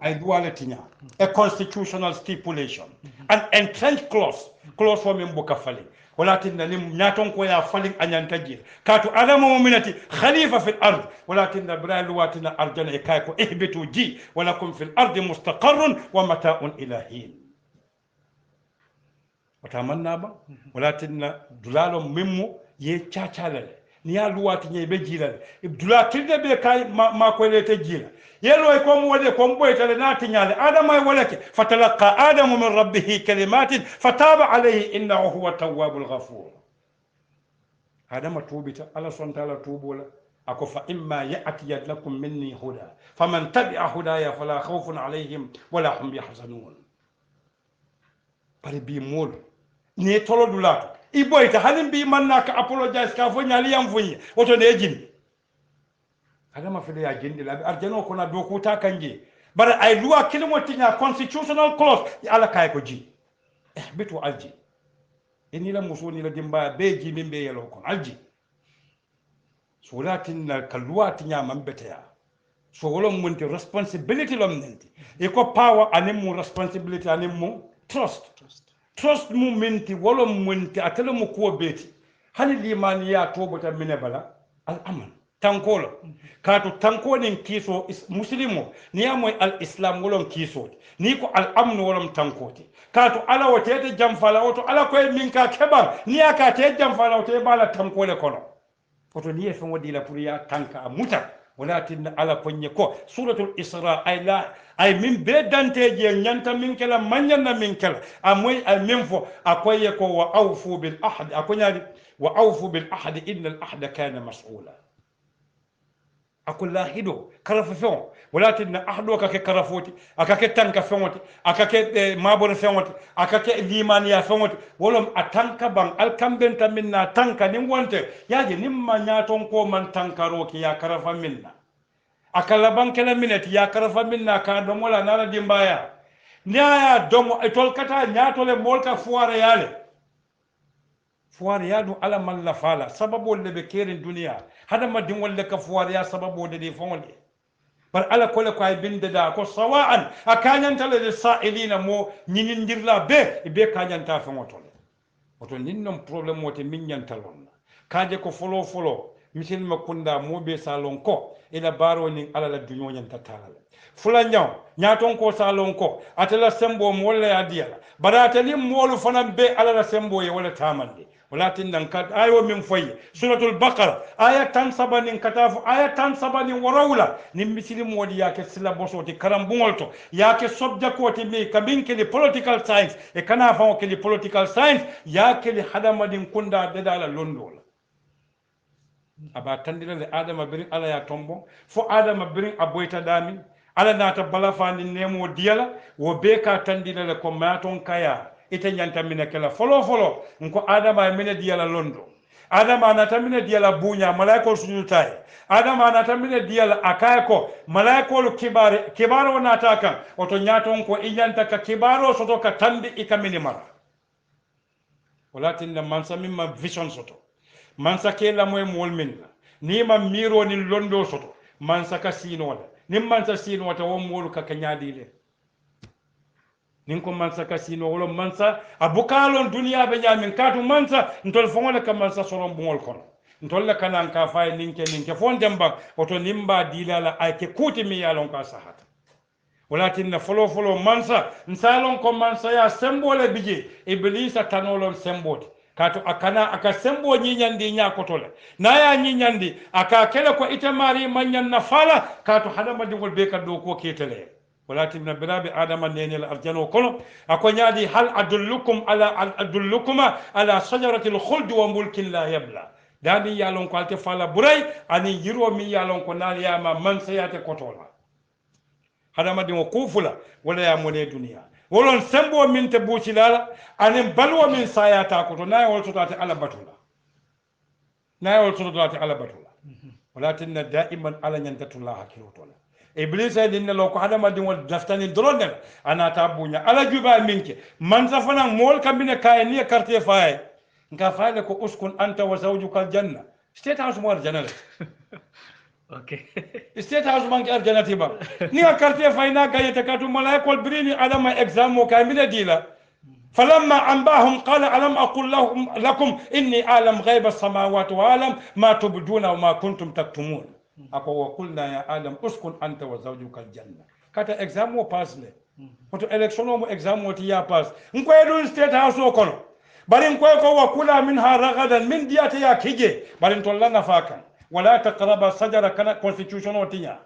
ay duwale tiña a constitutional stipulation an entrenched clause wo min buka fali wala tinna nim nyaton ko ya falin anyanta jil katu adama mu'minati khalifa fil ard wala tinna bra luwatina arjana e kay ko ihbitu ji wala kum fil ard mustaqarrun wa mata'un ilahin wata manna ba wala tinna dulalo mimmu ye chachalale ni ya luwati nye be jilale dula tilde be kay ma ko lete jila yelo ko mo wade ko mboytale nati nyale adama ay walake fatalaqa adamu min rabbih kalimatin fataba alayhi innahu huwa tawwabul ghafur adama tubita ala sontala tubola ako fa imma ya'ti lakum minni huda faman tabi'a hudaya fala khawfun alayhim wala hum yahzanun pare bi mol ni tolo dulato iboyta halim bi manna ka apologize ka fo nyali yam funyi oto ne jindi adama fele ya jindi la arjano ko na doku ta kanje bara ay loi kilimotinya constitutional clause ala kay ko ji bitu alji eni la musoni la dimba be ji min be yelo kon alji suratin na kalwa tinya man beteya so wolon munti responsibility lom nenti e ko power animu responsibility animu trust mu minti wolon munti atelo mu ko beti hani limani ya tobota mine bala al aman tankolo kato tankonin kiso muslimo ni amoy al islam wolon kiso ni ko al amnu wolon tankoti kato ala wote jamfala woto ala koy min ka kebar ni aka te jamfala wote bala tankole kono woto ni fe wodi la pour ya tanka muta walakin ala konye ko suratul isra ay min be dante je nyanta min kala manyanna min kala amoy al min fo akoye ko wa awfu bil ahd akonyadi wa awfu bil ahd inna al ahda kana mas'ula akulla hido karafa fen walatin ahdo ka ke karafoti akake tanka fenwoti akake mabon fenwoti akake limaniya fenwoti wolom atanka ban alkambenta minna tanka nin wonte yaje nimma nyaton ko man tankaro ki ya karafa minna akala bankela minati ya karafa minna ka do mola nana dimbaya nyaya domo etol kata nyatole molka fuare yale fuare yadu ala man la fala sababu lebe kerin duniya hada madin walle ka fuare ya sababu de fonde bar ala kole ko ay binde da ko sawa'an akanyanta le sa'ilina mo nyinindirla be kanyanta fonotole oto ninnom problème wote min nyantalon kaje ko folo misil makunda mo be salon ko ila baro nin ala la dunyo nyanta talala fula nyaw nyaton ko salon ko atela sembo mo wala ya diala barata lim molu fana be ala la sembo ye wala tamande walakin nan kat ayo min foy suratul baqara aya tan sabanin katafu aya tan sabanin warawla nim misili modi yake sila bosoti karam bungolto yake sobja koti mi kabinke li political science e kana fa ko li political science yake li hadamadin kunda dedala londola aba tandira le adama birin ala ya tombo fo adama birin aboyta dami ala nata balafani nemo diala wo be ka tandira le ko maton kaya ite nyanta mine kala folo nko adama mine diala londo adama anata mine diala bunya malaiko sunyutaye adama anata mine diala akayko malaiko kibaro nataka oto nyaton ko inyanta ka kibaro soto ka tambi ikamini mara walatin mansa mimma vision soto mansa kela moy molminna ni ma miro ni londo soto mansa ka sinola ni mansa sino ta won molu ka kanyadile nin ko mansa ka sino wolo mansa abukalon duniya be nyamin katu mansa ntol fongola ka mansa soron bungol kono ntol la kanan ka fay ninke fon demba oto nimba dilala ay ke kuti mi yalon ka sahata walakin folo mansa nsalon ko mansa ya sembole bije iblisa tanolon semboti kato akana aka sembo nyinyandi nyakotole naya nyinyandi aka kele ko itamari manyan nafala kato hadama dingol be kaddo ko ketele walakin birabi adama nenel arjano kono akonyadi hal adullukuma ala shajaratil khuld wa mulkin la yabla dadi yalon ko alte fala buray ani yiro mi yalon ko nal yama man sayate kotola hadama dingo kufula wala ya mone duniya wolon sembo min te bucilala anin balwo min sayata ko to nay wol sotati ala batula walakin daiman ala nyantatullah hakilotola iblis ay dinne lo ko hadama din wol daftani dronel ana tabunya ala juba minke man safana mol kambine kay ni carte fay nka faale ko uskun anta wa zawjuka aljanna state house mo janale okay state house man ke arjanati ba ni a quartier fayna gayete katu malaikol birini adama exam o kay mine dila فلما أنباهم قال ألم أقل لكم إني أعلم غيب السماوات وأعلم ما تبدون وما كنتم تكتمون أقول وقلنا يا آدم اسكن أنت وزوجك الجنة كاتا إكزامو باس لي فتو إلكشنو مو إكزامو تيا باس نكو يدون ستيت هاوس وكونو بل نكو يكو وكلا منها رغدا من دياتي يا كيجي بل نتولى نفاكا ولا تقرب الشجرة كان constitution وتيا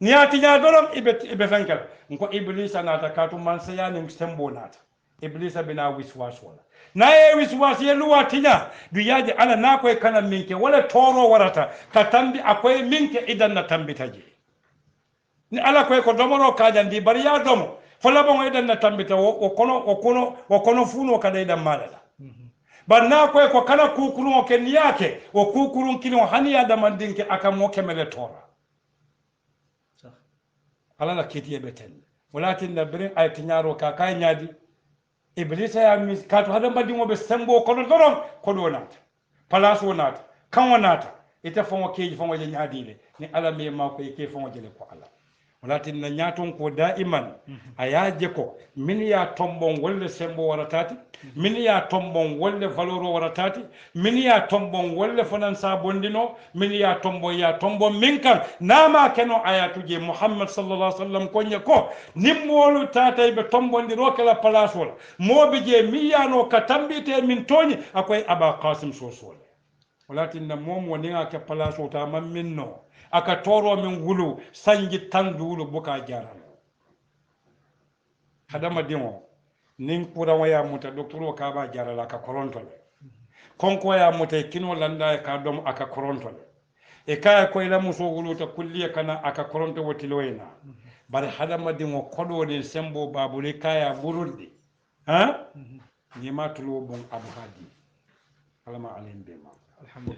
نياتي يا دولم إبه فنكر نكو إبليس ناتا كاتو منسيا نمسمبو ناتا iblisa bina wiswas wala na ye wiswas ye luwa tinya du yaji ala na koy kana minke wala toro warata ka tambi akoy minke idan na tambita je ni ala koy ko domoro kajandi bari ya domo fola bon idan na tambita o kono funo kada idan malala bar na koy ko kana kukurun ke niyake o kukurun kino hani ya da mandinke aka mo kemele tora ala la kitiye beten walakin na birin ay tinyaro ka kay nyadi iblisa ya mis kato hada mbadi mo be sembo kono doron kodo nata place wonata kan wonata ita fon keji fon waje nyaadile ni ala me ma ko ke fon waje ko ala walatin na nyaton ko daiman ayaje ko min ya tombon wolle sembo waratati min ya tombon wolle valoro waratati min ya tombon wolle fanan sa bondino min ya tombo min kan nama keno ayatuje muhammad sallallahu alaihi wasallam konye ko nimmolu tatay be tombondiro kala place wala mobe je miyano ka tambite min toni akoy aba qasim sosole walatin na mom woninga ke place o ta man minno aka toro min wulu sanji tandulu buka jaran hadama dimo nin kura waya muta docteur ka ba jarala ka korontol konko ya muta kino landa ka dom aka korontol e kaya ko ila muso wuluta kulliya kana aka koronto wotiloyna bare hadama dimo kodo ne sembo babule kaya burundi ha ni matulo bon abu hadi alama alim bema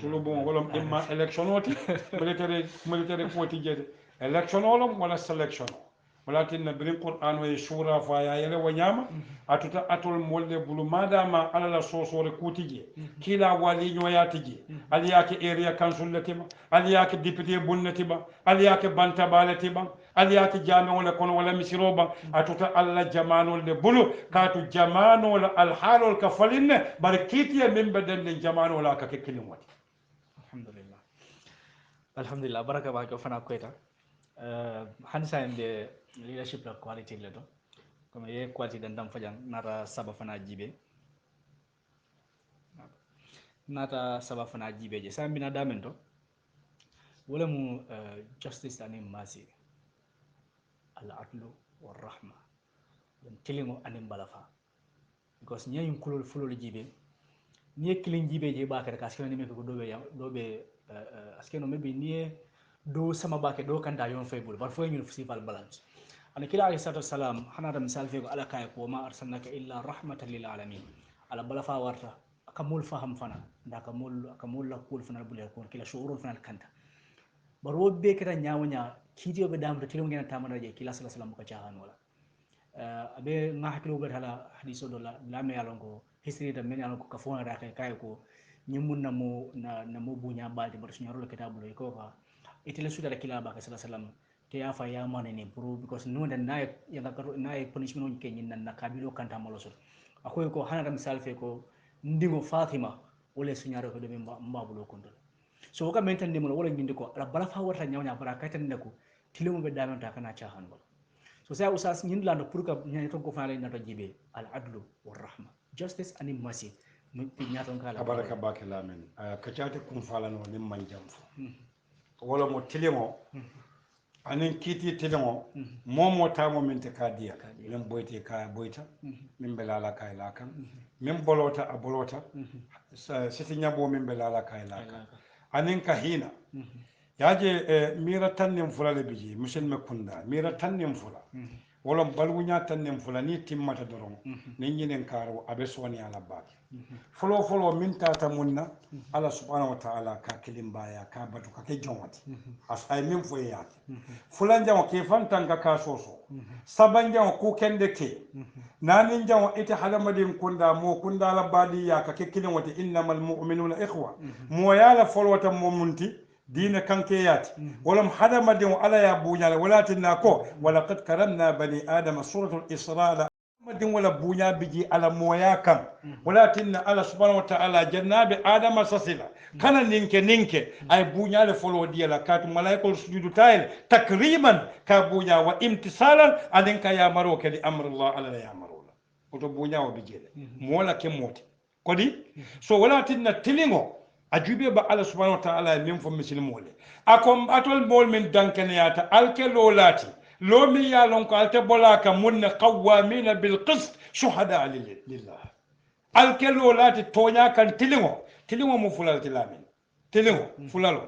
tulo bon wolom imma election oti military foti jede election wolom wala selection walakin nabrin qur'an wa shura fa ya yele wanyama atuta atol molde bulu madama ala la sosore kutije kila wali nyoyatije ali yake area council latiba ali yake député bonnatiba ali yake banta balatiba ali yake jame wala kono wala misiroba atuta alla jamanol de bulu katu jamanol al halol ka falinne barakitiya min badan jamanol ka kekilin wati alhamdulillah baraka ba ko fana koyta hansa ende leadership la quality le do comme ye quality dan dam fajang nata saba fana jibe je sambina damento wala mu justice ani masi al adlu war rahma dan kilimo ani balafa because nyayum kulul fulul jibe ni kilin jibe je bakar kaskeno ni me ko dobe askeno maybe ni do sama bake do kanta yon faybul bar fo ñu sifal balance ana kila alayhi salatu wassalam hanada misal fe ko ala kay ko ma arsalnaka illa rahmatan lil alamin ala bala fa warta akamul faham fana nda akamul la kul fana bulel ko kila shuurul fana kanta bar wo be kata nyaawnya kidiyo be damta tilo ngena tamana je kila sallallahu alaihi wasallam ko caahan wala abe nga hakilo be hala hadiso do la me yalon ko history da men yalon ko ka fona da kay ko nyimun na mo bunya balde bar sunya rolo kitabulo ko ka itele suda la kila ba ka sallallahu alaihi wasallam te ya fa ya manene pro because no da na punishment on kenyin na kabilo kanta maloso akoy ko hanada misal fe ko ndingo fatima wala sunyaro ko do be mbabulo kondo so ka menten mo wala ngindi ko ala bala fa warta nyawnya bara kaytan ne ko tilimo be damanta kana chahan wala so sa usas nyin lando pour ka nyani ton ko faale na to jibe al adlu war rahma justice and mercy mi nyaton kala baraka bake lamen ka chate kum falano nim man jamfo wala mo tilimo anin kiti tilimo momo tamo min te kadiya min boyti ka boyta min belala kay lakan min bolota a bolota siti nyabo min belala kay lakan anin ka hina yaje mira tannim fulale biji musen me kunda mira tannim fula wolom balwunya tannim fula ni timmata doron ni nyinen karo abe soni ala baki folo min tata munna ala subhanahu wa ta'ala ka kilimbaya ka batu ka ke jomati as ay min fo yaati fulan jaw ke fantanka ka soso saban jaw ku kende ke nanin jaw ite halamadin kunda mo kunda la badi ya ka ke kilin wati innamal mu'minuna ikhwa mo yala folwata mo munti دين كانكيات ولم حدا مدين على يا بونيا ولا تناكو ولقد كرمنا بني ادم سوره الاسراء مدين ولا بونيا بيجي على مويا كان ولا تن على سبحانه وتعالى جناب ادم سسلا كان نينك اي بونيا لفولو دي لا كات ملائكه سجود تايل تكريما كابونيا وامتثالا ادنك يا مروك لامر الله على يا مرولا وتو بونيا وبيجي مولا كموت كودي سو ولا تن تلينغو ajube ba Allah subhanahu wa ta'ala min fo muslimole akom atol bol min dankene yata alke lolati lo mi ya lon ko alte bolaka munna qawamina bil qist shuhada lillah alke lolati tonya kan tilingo mo fulal tilamin tilingo fulalo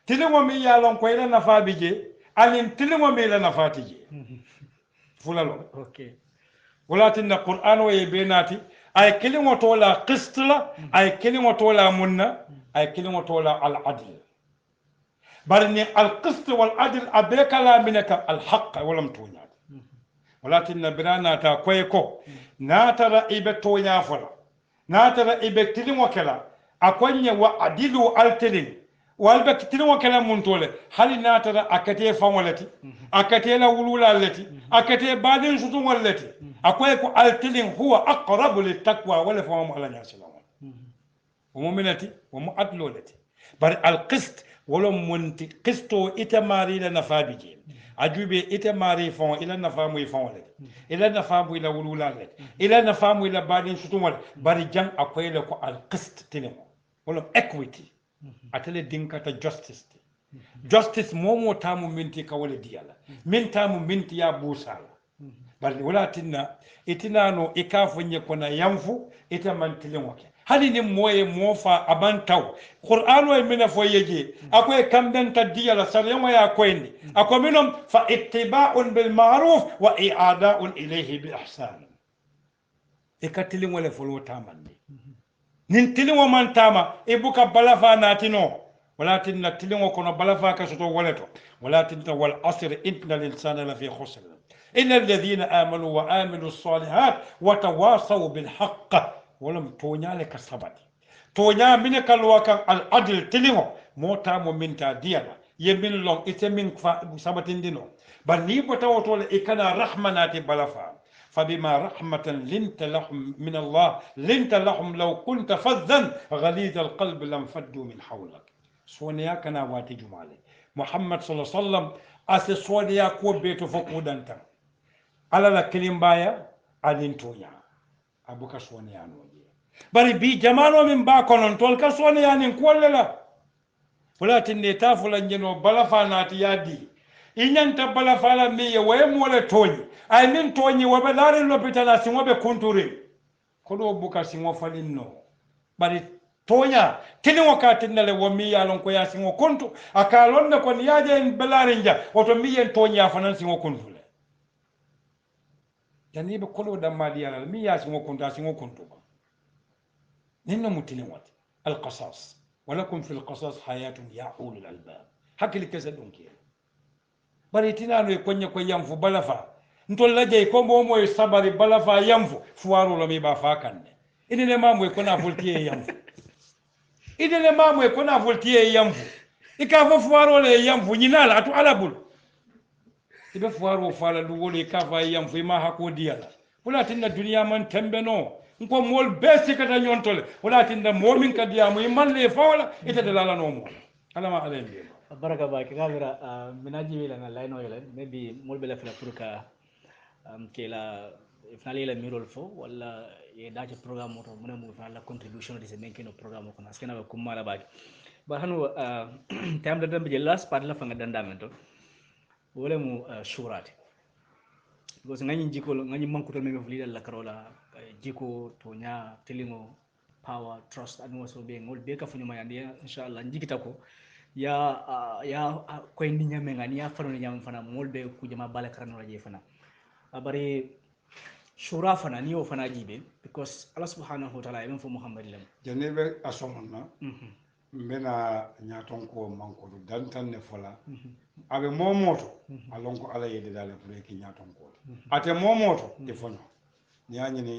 tilingo mi ya lon ko ila nafa bije alin tilingo mi ila nafa tije fulalo okay walatin qur'an wa yibinati ay kilingo tola qist la ay kilingo tola munna ay kilimo tola al adl barni al qist wal adl abekala minaka al haqq walam tunya walakin birana ta koyko natara ibe tonya fola natara ibe kilimo kala akonye wa adilu al tilin walbe kilimo kala mun tole hali natara akate famolati akate la wulula lati akate badin sutun wallati akoyko al tilin huwa aqrabu lit taqwa wala famu ala nyasalamu ومؤمنتي ومؤدلولتي بر القسط ولو منتي قسطو إتماري لنفابيجي أجوبي إتماري فون إلى نفامو يفون لك إلى نفامو إلى ولولا لك إلى نفامو إلى بعدين شتوم لك بر جان أقوي لك القسط تنمو ولو equity أتلي دينكا justice justice مومو تامو منتي كولي ديالا من تامو منتي يا بوسالا بر ولا تنا إتنانو إكافو نيكونا ينفو إتمان تلموكي hali ni moye mofa abantaw qur'an wa mina fo yeje akoy kamben tadiya la sariyama ya koyndi ako minom fa ittiba'un bil ma'ruf wa i'ada'un ilayhi bi ihsan ikatili wala folo tamande nin tilimo man tama ibuka balafa natino walakin tilimo kono balafa ka soto waleto walakin wal asr innal insana la fi khusr illa alladhina amanu wa amilus salihat wa tawasaw bil haqq ولم تونيا لك سبت تونيا منك الوكان العدل تليمو موتا مومنتا ديالا يمين لون إتمين سبتين دينو بل نيبو توتول إكنا رحمنات بلفا فبما رحمة لنت لهم من الله لنت لهم لو كنت فظا غليظ القلب لم فدوا من حولك سونيا كنا واتي جمالي محمد صلى الله عليه وسلم أسي سونيا كو بيتو فوقو دانتا على لا كلمة بايا أدين تونيا abuka soni yanoje bari bi jamano min ba konon tol ka soni yanin kollela wala tinne tafula njeno balafa nati yadi inyanta balafa la miye waye mole toni ay min toni wabe lare lopitala singobe kunturi kodo buka singo falinno bari tonya tini wakati nale wa miya lon ko ya singo kuntu akalon ne kon yaje en belare nja oto miyen tonya fanan singo kuntule tani be kolo da maliya mi ya singo kuntu ba ninno mutine wati al qasas walakum fil qasas hayatun ya ulul albab hakili kesa donki bari tinano e konye ko yamfu balafa ntol lajay ko momo e sabari balafa yamfu fuwaro lo mi ba fa kanne idene mamu e kona voltiye yamfu idene mamu e kona voltiye yamfu ika fuwaro le yamfu nyinala atu alabul ibe fuwaro fala du wole kafa yam fima hako diyala wala tinna duniya man tembeno nko mol besi kata nyontole wala tinna momin ka diyamu imalle fawla ita dalala no mo alama alay bi baraka baki kamera minaji wala na line wala maybe mol bela fala pour ka kela finale la mirol fo wala e dace programme moto mona mo fala contribution de se menkino programme ko naskena ko mala baki ba hanu tam da dambe last part la fanga dandamento wala mu shurati because ngani jiko ngani mankuto me fulida la karola jiko tonya telingo power trust and also be ngol be ka funyo mayandi inshallah njikita ko ya ko indi nyame ngani ya fano nyam fana ngol be ku jama bala karano je fana abari shura fana niyo fana jibe because Allah subhanahu wa ta'ala even for Muhammad lam janebe asomna mbena nyaton ko manko dantan ne fola abe momoto alonko ala yede dale pour ki nyaton ko ate momoto de fono nyaani ni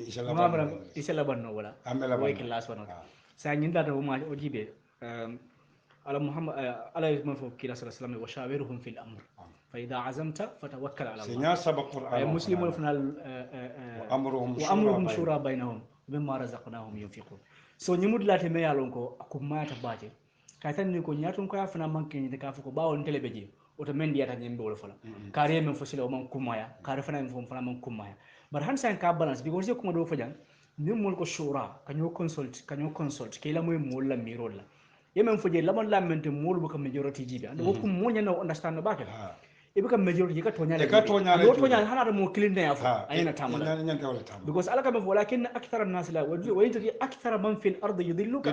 isala banno wala amela banno class wono sa nyinda to ma o jibe على محمد على من فوق كلا صلى الله عليه وسلم وشاورهم في الأمر فإذا عزمت فتوكل على الله سينيا سبق القرآن مسلمون فنال وأمرهم شورى بينهم مما رزقناهم ينفقون so nyimud lati me yalon ko akuma ta baje ka tan ni ko nyaton ko afana manke ni ka fuko bawon telebeje oto men diata nyembe wala fala kare men fosile o man kumaya kare fana men fana man kumaya bar han san ka balance because je kuma do fajan nim mol ko shura kanyo consult ke la moy mol la miro la yemen foje lamon lamente mol bu ko majority jibe ando ko kum mo nyana understand ba ka e buka majority ka tonya le tonya hala mo clean ya fo ayina tamala because alaka me walakin akthar an-nas la wa yajri akthar man fil ardi yudilluka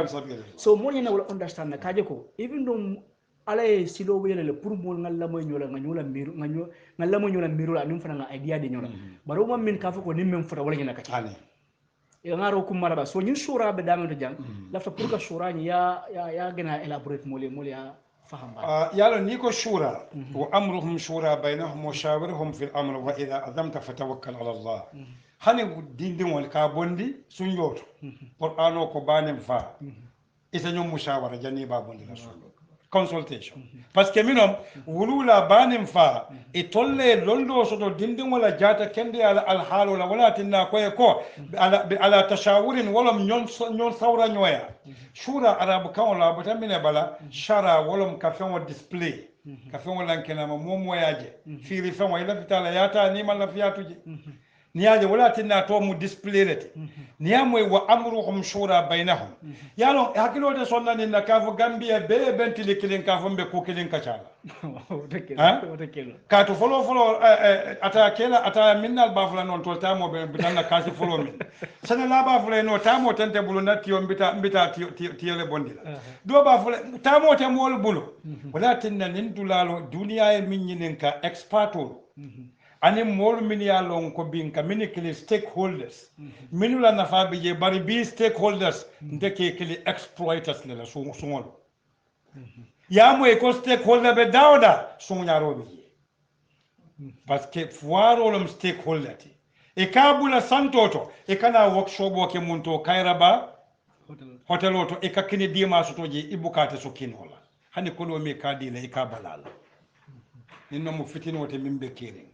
an sabil so mo nyana wala understand kaje ko even though ala silo wele le pour mo ngalla moy nyola ngala miru ngalla mo nyola miru la nim fana nga idea de nyola baro mo min ka fo ko nim men fota wala nyana ka ya ngaro kum maraba so nyin shura be damen to jang lafta pour ka shura ni ya gena elaborate mo le ya faham ba yalo ni ko shura wa amruhum shura bainahum wa shawirhum fil amr wa idha azamta fatawakkal ala Allah hani dindin wal ka bondi sun yoto qur'ano ko banem fa ita nyum mushawara jani ba bondi rasul consultation parce que minom wulula banim fa e tolle londo soto dindin wala jata kende ala al halu wala tinna ko ala tashawurin wala nyon sawra nyoya shura arabu kan wala batamine bala shara wala ka fen display ka fen wala kena mo moyaje firi fen wala fitala yata ni mala fiyatuje niyaje wala tinna to mu display rete niyamoy wa amruhum shura bainahum yalo hakilo de sonna ni nakafu gambia be bentili kilin kafo be ko kilin kacala ka to folo ata kela ata minnal bafula non to tamo be bitanna kasi folo min sana la bafula no tamo tante bulu na tiyo mbita tiyele bondila do bafula tamo te mol bulu wala tinna nin dulalo duniya e min nyinin ka experto ani molu min ya lon ko bin ka min kili stakeholders minu la nafa bi je bari bi stakeholders ndeke kili exploiters le la sungol ya moy ko stakeholder be dawda sunyaro bi parce que foiro lom stakeholder ti e kabula santoto e kana workshop o ke munto kairaba hotel oto e ka kini dima soto je ibukate so kinola hani ko lo mi kadi le e ka balala ninno mo fitino te mimbe kering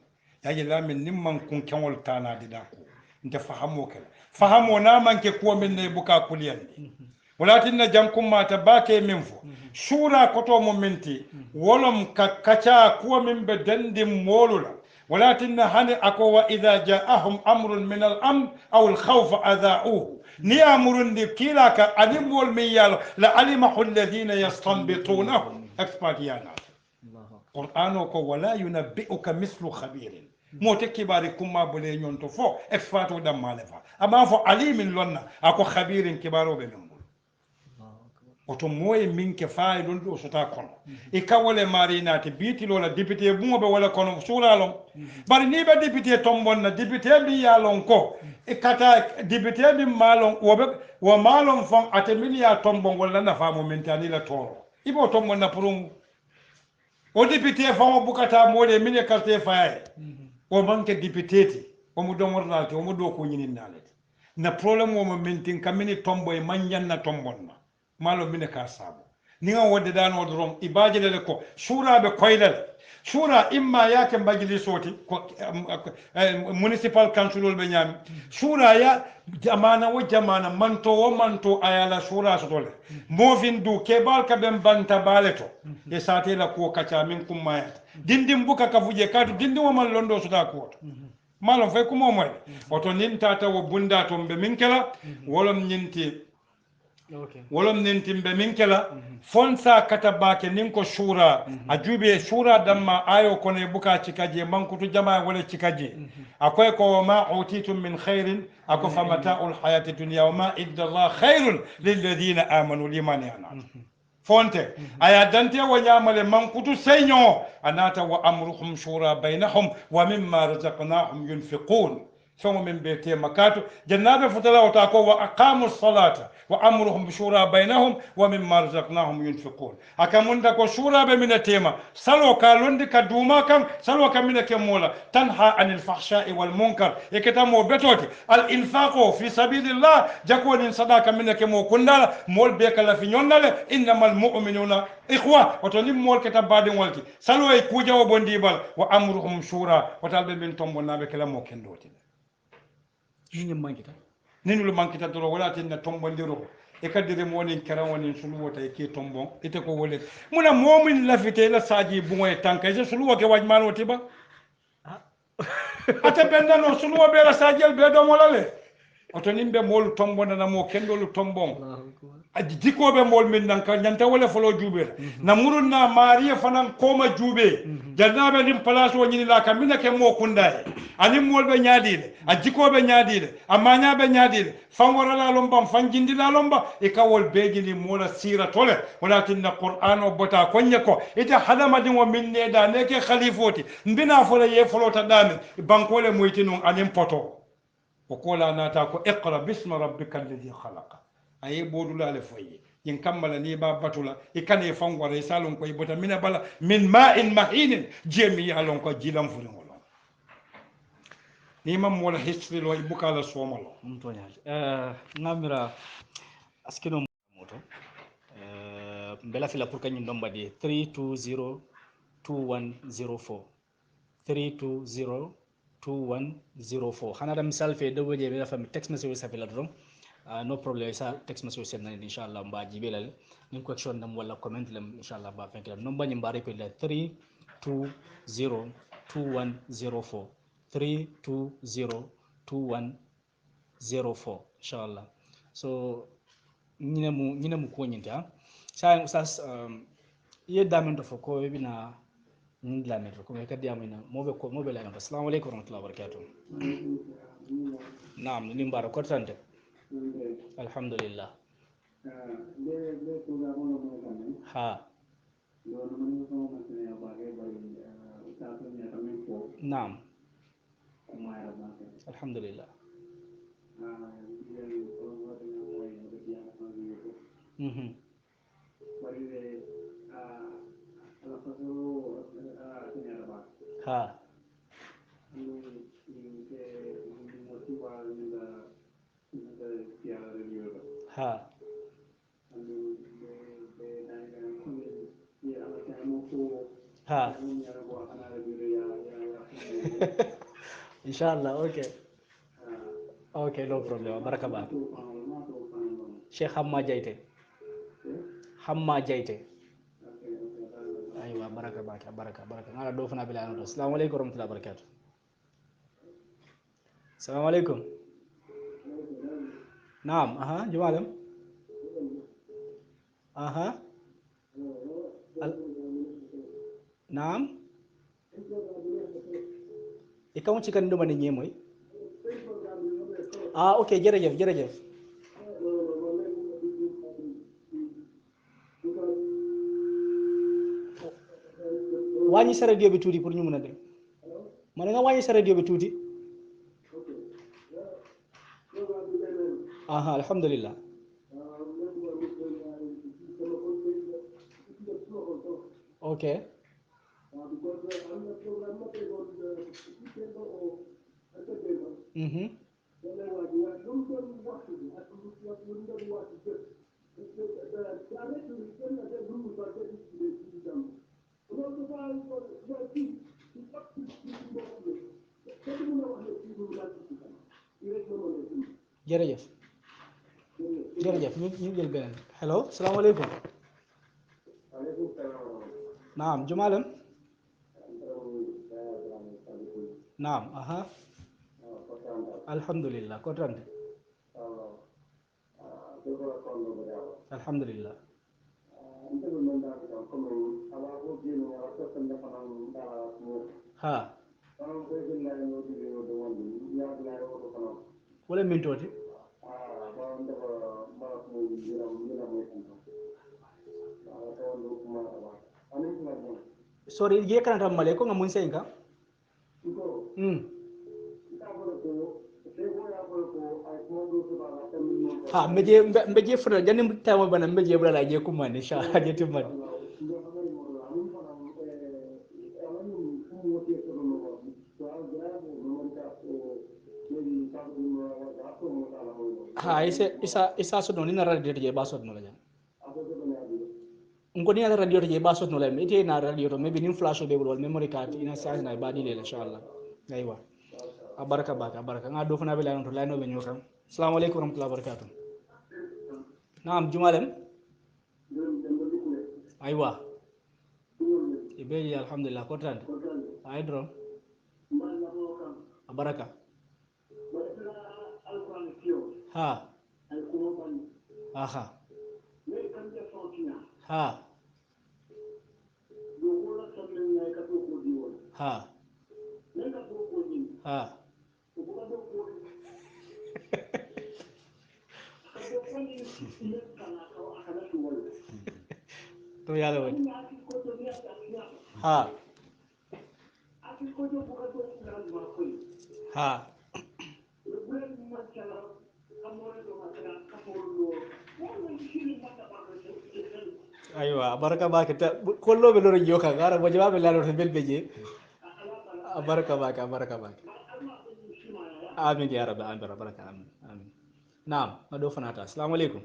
yaje lamin nimman kun kewol tana di dako nte fahamo kala fahamo na manke ko min ne buka kuliyandi walatin na jankum mata bake min fo shura koto mo minti wolom kacha ko min be dandim molula walatin hani ako wa idha ja'ahum amrun min al-amn aw al-khawf adha'uhu ni amrun di kilaka alimul min yalo la alimahu alladhina yastanbitunahu expatiyana qur'ano ko wala yunabbi'uka mislu khabirin mote kibari kuma bole nyonto fo experto dam malefa ama fo alimin lonna ako khabirin kibaro be memul oto moye minke faay don do sota kono e kawole marina te biti lola député bumo be wala kono sulalon bari ni be député tombon na député bi yalon ko e kata député bi malon wo malon fon atemini ya tombon wala na famo mentani la toro ibo tombon na purum o député famo bukata mode mine carte faay o manque député o mu don wornalti o mu do ko nyinin nalati na problème o mo mentin kamini tombo e manjanna tombon malo mine ka sabo ni nga wonde dano doron ibajele le ko shura be koydal shura imma yake mbajili soti ko municipal council be nyami shura ya jamana wo jamana manto ayala shura sotole movin du kebal ka ben banta baleto e sate la ko kacha min kummayat dindim buka ka fuje kadu dindim wo man londo sota ko malo fay kumo moy oto nin tata wo bunda to be min kala wolom nyinti wolom nintimbe min kela fonsa katabake nin ko shura ajube shura damma ayo kone buka cikaje mankutu jama wala cikaje akoy ko ma utitum min khairin ako famata'ul hayati dunya wa ma idda Allah khairun lil ladina amanu liman yana fonte aya dante wo nyamale mankutu seynyo anata wa amruhum shura bainahum wa mimma razaqnahum yunfiqun فهم من بيتي مكاتو جناب فتلا وتاكو وأقاموا الصلاة وأمرهم بشورى بينهم ومما رزقناهم ينفقون أكمن دكو شورى بمن التيمة سلو كالون دي كدوما كم سلو كمن كمولا تنهى عن الفحشاء والمنكر يكتمو بتوتي الإنفاق في سبيل الله جاكو دين صداك من كمو كندال مول بيكلا في نيونال إنما المؤمنون إخوة وتنم مول كتاب بعدين والتي سلو يكوجا وبنديبال وأمرهم شورى وتالب من تومبونا بكلا مو كندوتي ni mankita ninu lu mankita doro wala tin na tombondiro e kadire mo woni karan woni sulu wota e ke tombon ite ko wole muna momin lafite la saji bungo e tanka je sulu woke wajman woti ba ate benda no sulu wo be la saji be do mo lale oto nimbe mol tombon na mo kendolu tombon aji dikobe mol min nan ka nyanta wala folo jube na murun na mariya fanan koma jube jannabe lim place wo nyini la kamina ke mo kundaye ani mol be nyaadile ajikobe nyaadile amanya be nyaadile fangora la lomba fanjindi la lomba e kawol beegini mola sira tole walakin na qur'an o bota konye ko ita hadama din wo minne da ne ke khalifoti mbina fola ye folota dami bankole moytinu anim poto وقولا ناتاكو اقرا باسم ربك الذي خلق اي بودولا لفوي ين كمل ني باباتولا يكن يفنغور يسالون كوي بوتا من بلا من ماء مهين جيمي يالون كو جيلام فوري ni mam wala history lo ibukala somalo mtonya ngamira askino moto mbela fila pour kanyum domba di 3202104 3202104 hanada misal fe do je be fami text message sa fila dron no problem sa text message sen inshallah mba jibelal nim question dam wala comment lam inshallah ba fenk no bani mbare pe 3202104 3202104 inshallah so ñine mu ko ñinta sa ye damen to foko bina la metro ko kadi amina mobe la ngata assalamu alaykum warahmatullahi wabarakatuh naam ni mbara ko tante alhamdulillah ha naam alhamdulillah ha ha ha inshallah okay no problem baraka ba Sheikh Hamma Jaite aywa baraka ngala do fana bila no assalamu alaykum warahmatullahi wabarakatuh assalamu alaykum naam jumalam naam ikaw ci kan do man ñe moy okay jërëjëf wañi sa radio bi tuuti pour ñu mëna dem man nga wañi sa radio bi tuuti alhamdulillah okay jërëjëf ñu jël beneen hello salaamaaleykum naam jumalam naam alhamdulillah ko tante alhamdulillah ha wala min toti sorry ye kanata male ko ngamun senka ha mbeje fura jani tawo bana mbeje bula la je kuma ni sha je timman ha isa so non ni radio je ba so non la ngoni ala radio je ba so non la ite na radio to maybe nin flash be wol memory card ina sa na ba di le inshallah aywa abaraka baka abaraka nga do fana be la non to la no be nyokam assalamu alaikum warahmatullahi wabarakatuh naam jumalem aywa ibe alhamdulillah ko tan ay dro abaraka ha aha ha ha ha to yalla woni ha ha aywa baraka baka ta kollo be loro joka gara mo jawabe la loro bel beje baraka baka amin ya rabbi amin baraka amin naam ado fanata assalamu alaikum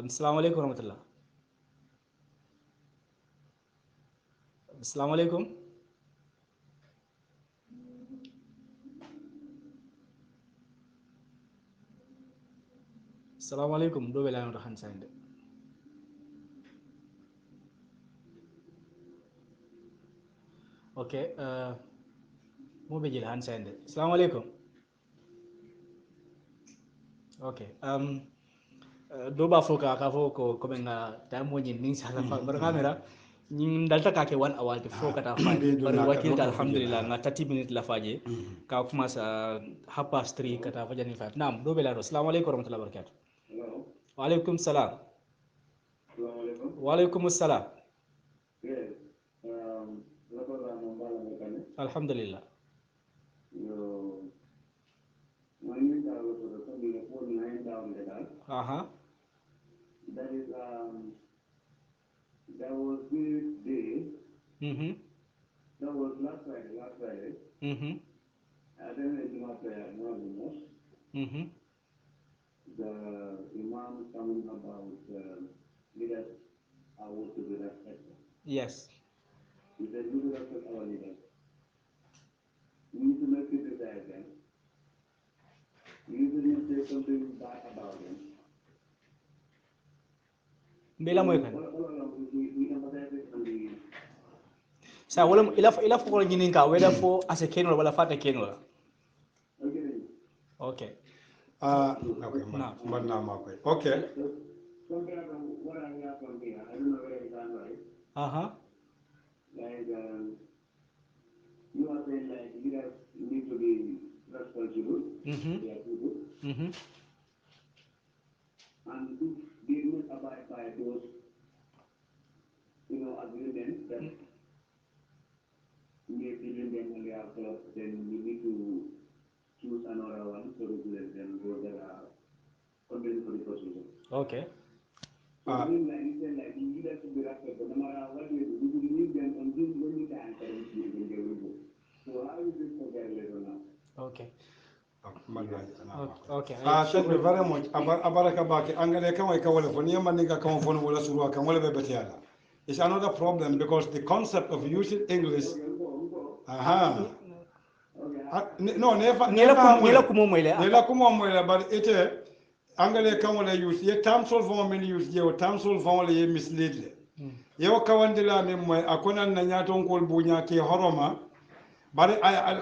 assalamu alaikum warahmatullah assalamu alaikum assalamu alaikum do be la no han sande okay mo be jil han sande assalamu alaikum okay do ba foka ka foko ko men na tamo nyin nin sala fa bar kamera nyin dalta ka ke 1 hour te foka ta fa bar wakil ta alhamdulillah na 30 minutes la faje ka kuma sa half past 3 kata fa jani 5 nam do be la assalamu alaikum warahmatullahi wabarakatuh wa alaikum salam wa alaikum assalam alhamdulillah that is that was this day that was last Friday I don't know what the imam coming about leaders are to be respected. Yes, he said we will respect our leaders. We need to make it again. We need to say something bad about them. Bela moy kan sa wala ila fo ko nyinin ka wala fo ase kenol wala fata kenol okay okay manna ma koy okay like you are saying like leaders need to be responsible they are people and if they don't abide by those agreements that may prevent them when they are close, then we need to choose another one to replace them those that are convenient for the procedure. Okay. So like you said, like you need to be respected no matter what you do. You will need them until when you can answer them they will go. So how is this for their level now? Okay. Okay. Thank you very much. Abaraka baki angale kama ikawale foni yamaniga kama foni wala surwa kama wala bebetiala. It's another problem because the concept of using English. No, never kumo but ite angale kama la use ye term solve men use ye term solve ye mislead le. Yo kawandila ni mwe akona na nyato ngol bunya ke horoma. Bari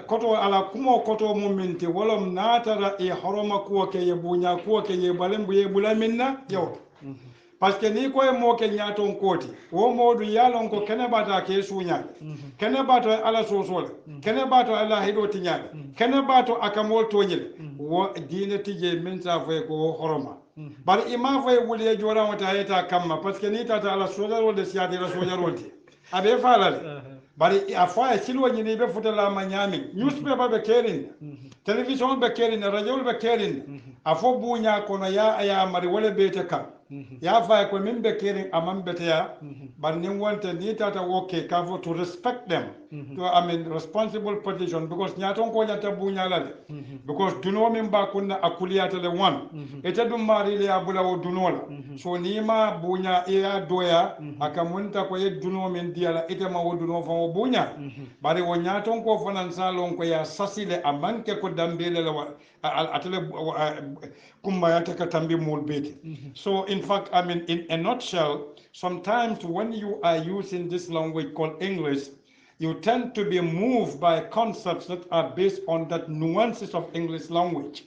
koto ala kumo koto momenti wolom natara e horoma kuwa ke ye bunya kuwa ke ye balembu ye bulaminna yo parce que ni koye mo ke nyaton koti wo modu yalon ko kene bata ke sunya kene bato ala sosole kene bato ala hido tinya kene bato akamol tonyel wo dina tije minta fay ko horoma bari ima fay wuli jora wata eta kamma parce que ni tata ala sojaro de siati la sojaro ti abe falale bari a fa silwo nyini be futala ma nyami newspaper be kerin television be kerin radio be kerin a fo bunya kono ya aya mari wala be te kan ya fa ko min be kerin amam be ya bar nin wonte ni tata woke ka fo to respect them to I mean responsible position because nyaton ko nyata bunya la because duno min ba kunna akuliyata le one ete dum mari le abula o dunola so ni ma bunya ya doya aka munta ko ye duno min diala ite ma o duno fa o bunya bari o nyaton ko fanan salon ko ya sasile amanke ko dambele la atele kumba yata ka tambi mol beti so in fact I mean in a nutshell sometimes when you are using this language called English you tend to be moved by concepts that are based on that nuances of English language.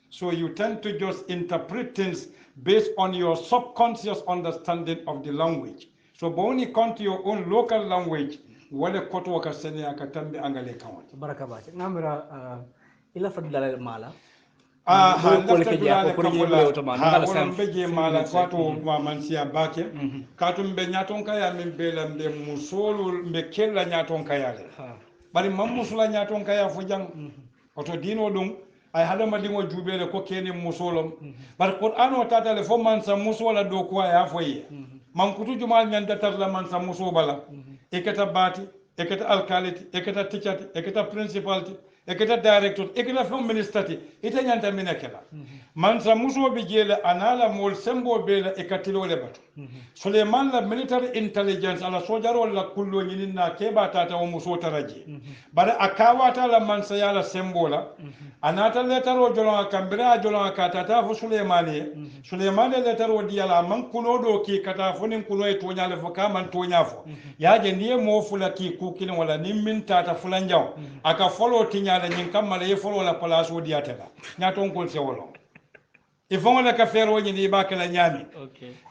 So you tend to just interpret things based on your subconscious understanding of the language. So when you come to your own local language, wale koto wakasene akatambi angale kawat. Barakabati. Namira ila fadla mala. Lafta dulale kamula wolon beje mala kwato ma mansiya bake katum be nyaton kaya min bela mbe musolu mbe kella nyaton kaya le bari mam musula nyaton kaya fo jang oto dino dum ay hadama dingo jubele ko keni musolom bar qur'an o tata le fo man sa musola do ko ya foye man kutu jumal nyanda tarla man sa muso bala ekata bati ekata alkaliti ekata tichati ekata principality ekata director ekata fon ministati ita nyanta minakela mansa muso be jele anala mol sembo bela ekatilo le batu Suleiman la military intelligence ala sojaro la kullo nyinina keba tata o muso taraji bare akawata la mansa yala sembo la anata letaro jolon akambira jolon akatata fo Suleimani letaro diala man kuno do ki kata fonin kuno e tonya le fo kaman tonya fo yaje niye mo fula ki kukini wala nimmin tata fulanjaw aka follow tinya la nyin kamala ye follow la place o diatela nyaton kol se wolo il faut que faire woni ni ba kala nyami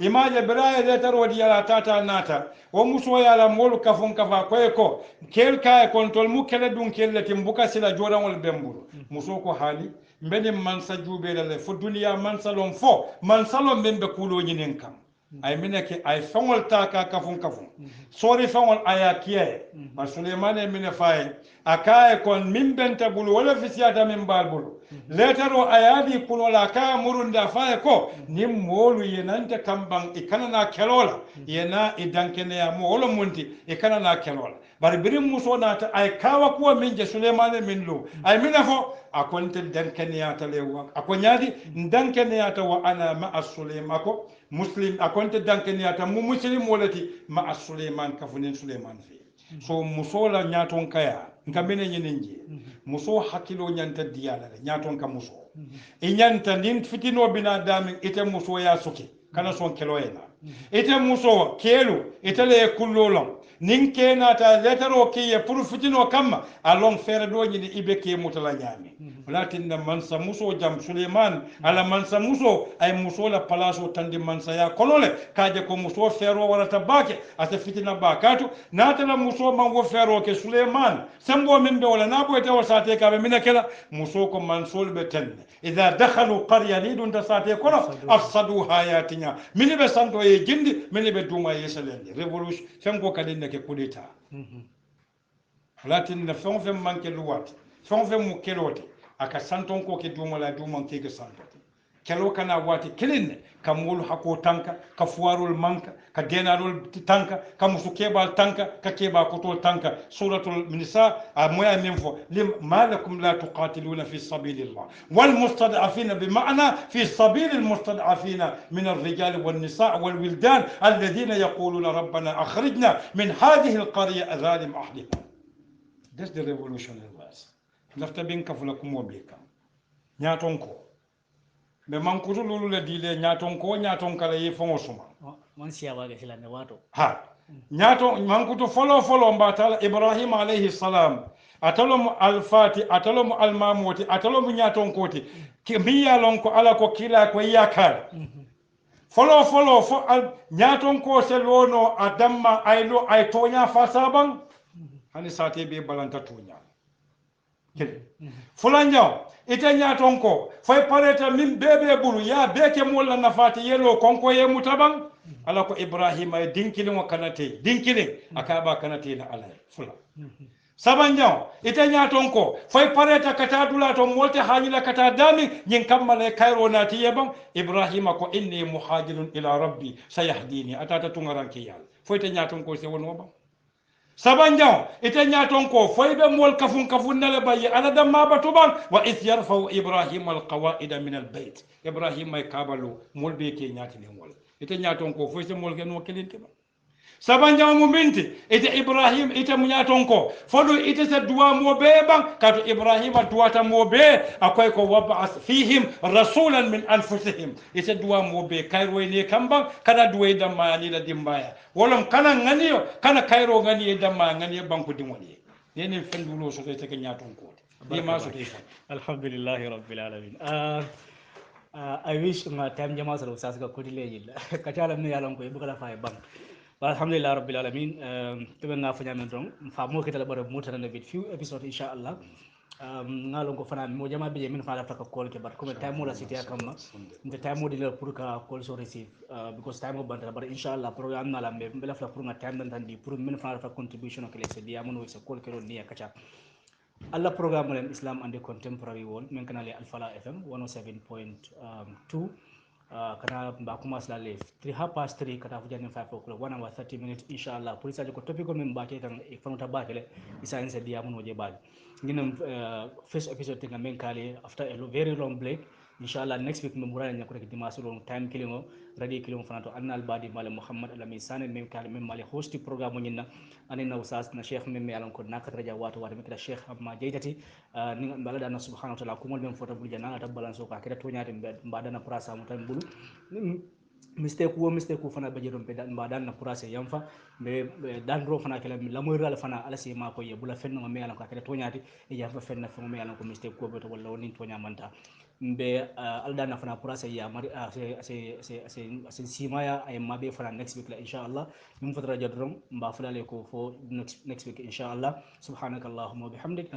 imaje braye letaro diala tata nata o muso yala molu kafon kafa ko kel kay kontol mu kele dun kelle timbuka sila jodan wol bemburu muso ko hali mbeni mansa jube le fo duniya mansa lon fo mansa lon membe kulo nyinen kam ay mineke ay fangol ta ka kafun sori fangol aya kiye ma Suleimane mine fay akaye kon min benta bulu wala fisiyata min balbulu letaro ayadi kunola ka murunda fay ko nim molu yenante kambang ikanana kelola yena idankene ya mo wala munti ikanana kelola bari birim muso nata ay kawa ko min je Suleimane min lo ay minafo akonte dankene ya talewa akonyadi dankene ya wa ana ma Suleiman ko muslim akonte dankene ya mu muslim wolati ma Suleiman kafunin Suleiman fi so muso la nyaton kaya ngamene nyenenje muso hakilo nyanta diyala nyaton ka muso e nyanta nin fitino bina dami ite muso ya suke kana son kelo ena ite muso kelu ite le kullolon nin kena ta letaro kiye pour fitino kamma alon fere do nyini ibe ke mutala nyami lakin na mansa muso jam Suleiman ala mansa muso ay muso la palaso tandi mansa ya kolole kaje ko muso fero wala tabake asa fitina bakatu natala muso mango fero ke Suleiman sambo min be wala nabo te wasate ka be minakela muso ko mansol be tan idha dakhalu qarya lidun tasate ko afsadu hayatinya min be santo e jindi min be duma yesalende revolution fengo kadin ke kudeta latin na fon manke luwat fon mu kelote aka santon ko ke duma la duma ke ke santote kelo kana wati kelin kamul hako tanka ka fuarul manka ka denarul tanka ka musukebal tanka ka keba kotol tanka suratul nisa amoya memfo lim malakum la tuqatiluna fi sabilillah wal mustad'afina bima'na fi sabilil mustad'afina min ar-rijal wan nisa wal wildan alladhina yaquluna rabbana akhrijna min hadhihi al-qarya adhalim ahliha. That's the revolutionary words. Lafta bin kafula kumo beka nyaton ko be man kutu lulu le dile nyaton ko nyaton kala yi fongo suma man siya waga sila ne wato ha nyaton man kutu follow mbatala Ibrahim alayhi salam atalomu alfati atalomu almamoti atalomu nyaton koti miya lon ko ala ko kila ko yakar follow fo nyaton ko se lono adamma aylo ay tonya fasaban hani sate be balanta tonya fulanjaw ite nyaton ko fay pareta min bebe bulu ya beke molla nafati yelo konko ye mutaban ala ko Ibrahim ay dinkili mo kanate dinkili akaba kanate na ala fula sabanjao ite ñaton ko foy pareta kata dula to molte hañila kata dami ñin kammala kayro nati yebam ibrahima ko inni muhajirun ila rabbi sayahdini atata tungaranke yal foy te ñaton ko se wono bam sabanjao ite ñaton ko foy be mol kafun nale bayi ala damma batuban wa is yarfau ibrahima alqawaida min albayt ibrahima kabalu mol be ke ñati le mol ite ñaton ko foy se mol ken no kelinte ba sabanjamu minti ite ibrahim ite munyaton ko fodo ite sa duwa mo be ban kato ibrahima duwata mo be akoy ko wab'as fihim rasulan min anfusihim ite duwa mo be kayro ne kamba kana duwe damma ni la dimbaya wolom kana nganiyo kana kayro ngani damma ngani banko dimoni nenen fendulo so te ke nyaton ko di ma so te alhamdulillah rabbil alamin I wish ma time jama sala usas ka kodi leji kacala mi yalan ko e bugala fa e bang alhamdulillah rabbil alamin to nga fanya men don fa mo ketala bare mo tan bit few episode inshallah ngalon ko fana mo jama be min fa la taka call ke bar comme time mo la city akamma nte time mo dile pour ka call so receive because time mo bantala bare inshallah programme na la be la fa pour nga time dan di pour min fa la contribution ke le se dia mo no se call ke ron ni kacha Allah programme len Islam and the contemporary world men kanale Alfala FM 107.2 kana mba commence la live 3:30 kata fujani 5 o'clock 1 hour 30 minutes inshallah police ko topic ko men mbake kan e fanuta bakele isa en se dia mun waje bal nginam first episode tinga men kale after a very long break inshallah next week men murana nyako rek dimanche long time kilingo radio kilingo fanato annal badi male muhammad alamin sanen men kale men male hosti programme nyinna anina usas na sheikh men yalan ko nakata raja wato wato men sheikh amma jeydati ni balada na subhanahu wa ta'ala kumol men fota bulja na ta balance ko akeda to nyaade mbadana prasa mutan bulu mistake ko fana be jedon be mbadan na kurase yamfa be dandro fana kala la moyral fana ala se ma ko ye bula fenno me yalan ko akeda to nyaade e yamfa fenna fenno me yalan ko mistake ko be to walla woni to nyamanta be aldana fana kurase ya mari se simaya ay mabe fana next week la inshallah min fotara jadrom mba fulale ko fo next week inshallah subhanakallahumma wa bihamdik